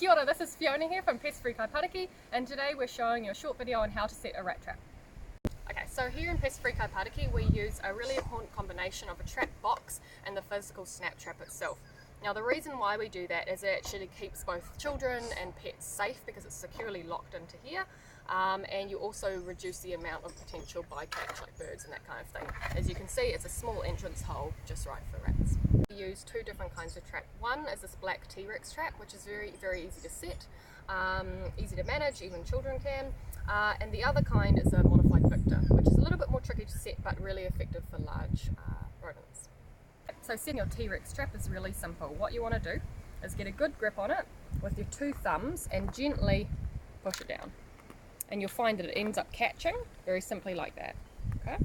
Kia ora, this is Fiona here from Pest Free Kaipatiki, and today we're showing you a short video on how to set a rat trap. Okay, so here in Pest Free Kaipatiki we use a really important combination of a trap box and the physical snap trap itself. Now the reason why we do that is it actually keeps both children and pets safe because it's securely locked into here, and you also reduce the amount of potential bycatch like birds and that kind of thing. As you can see, it's a small entrance hole just right for rats. We use two different kinds of trap. One is this black T-Rex trap, which is very easy to set, easy to manage, even children can. And the other kind is a modified Victor, which is a little bit more tricky to set but really effective for large rodents. So setting your T-Rex trap is really simple. What you want to do is get a good grip on it with your two thumbs and gently push it down. And you'll find that it ends up catching very simply like that. Okay?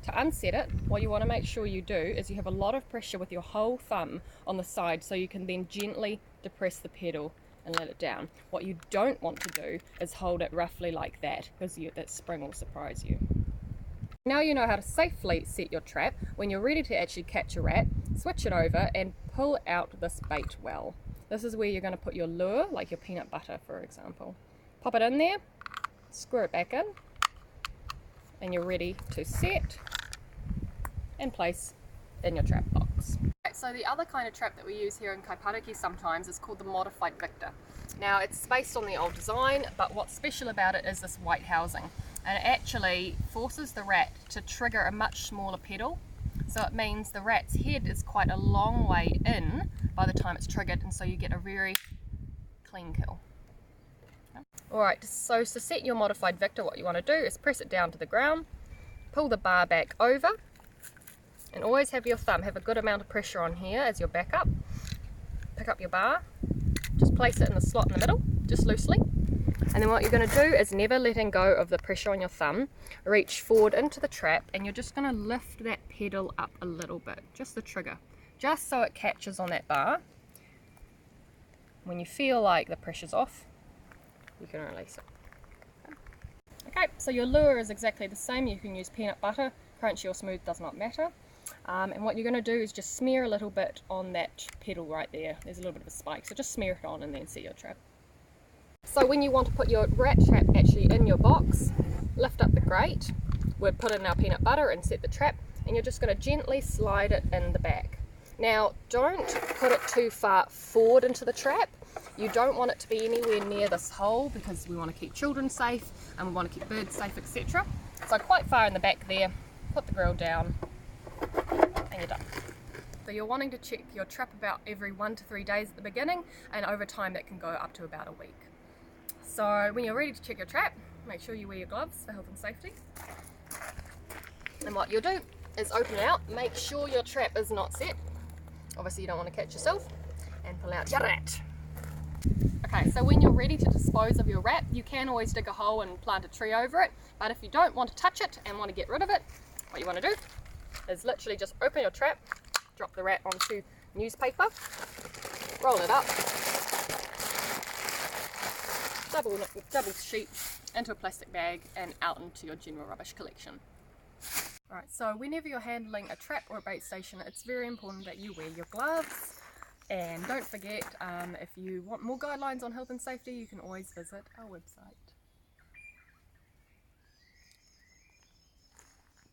To unset it, what you want to make sure you do is you have a lot of pressure with your whole thumb on the side so you can then gently depress the pedal and let it down. What you don't want to do is hold it roughly like that because that spring will surprise you. Now you know how to safely set your trap. When you're ready to actually catch a rat, switch it over and pull out this bait well. This is where you're going to put your lure, like your peanut butter for example. Pop it in there, screw it back in, and you're ready to set and place in your trap box. So the other kind of trap that we use here in Kaipatiki sometimes is called the modified Victor. Now it's based on the old design, but what's special about it is this white housing, and it actually forces the rat to trigger a much smaller pedal. So it means the rat's head is quite a long way in by the time it's triggered, and so you get a very clean kill. Alright, so to set your modified Victor, what you want to do is press it down to the ground, pull the bar back over, and always have your thumb, have a good amount of pressure on here as your backup. Pick up your bar, just place it in the slot in the middle, just loosely. And then what you're going to do is, never letting go of the pressure on your thumb, reach forward into the trap, and you're just going to lift that pedal up a little bit, just the trigger, just so it catches on that bar. When you feel like the pressure's off, you can release it. Okay, so your lure is exactly the same. You can use peanut butter, crunchy or smooth, does not matter. And what you're going to do is just smear a little bit on that pedal right there. There's a little bit of a spike, so just smear it on and then set your trap. So when you want to put your rat trap actually in your box, lift up the grate, we'll put in our peanut butter and set the trap, and you're just going to gently slide it in the back. Now don't put it too far forward into the trap. You don't want it to be anywhere near this hole because we want to keep children safe and we want to keep birds safe, etc. So quite far in the back there, put the grill down and you're done. So you're wanting to check your trap about every 1 to 3 days at the beginning, and over time that can go up to about a week. So when you're ready to check your trap, make sure you wear your gloves for health and safety. And what you'll do is open it out, make sure your trap is not set. Obviously you don't want to catch yourself, and pull out your rat. Okay, so when you're ready to dispose of your rat, you can always dig a hole and plant a tree over it, but if you don't want to touch it and want to get rid of it, what you want to do is literally just open your trap, drop the rat onto newspaper, roll it up, double sheet into a plastic bag and out into your general rubbish collection. Alright, so whenever you're handling a trap or a bait station, it's very important that you wear your gloves. And don't forget, if you want more guidelines on health and safety, you can always visit our website.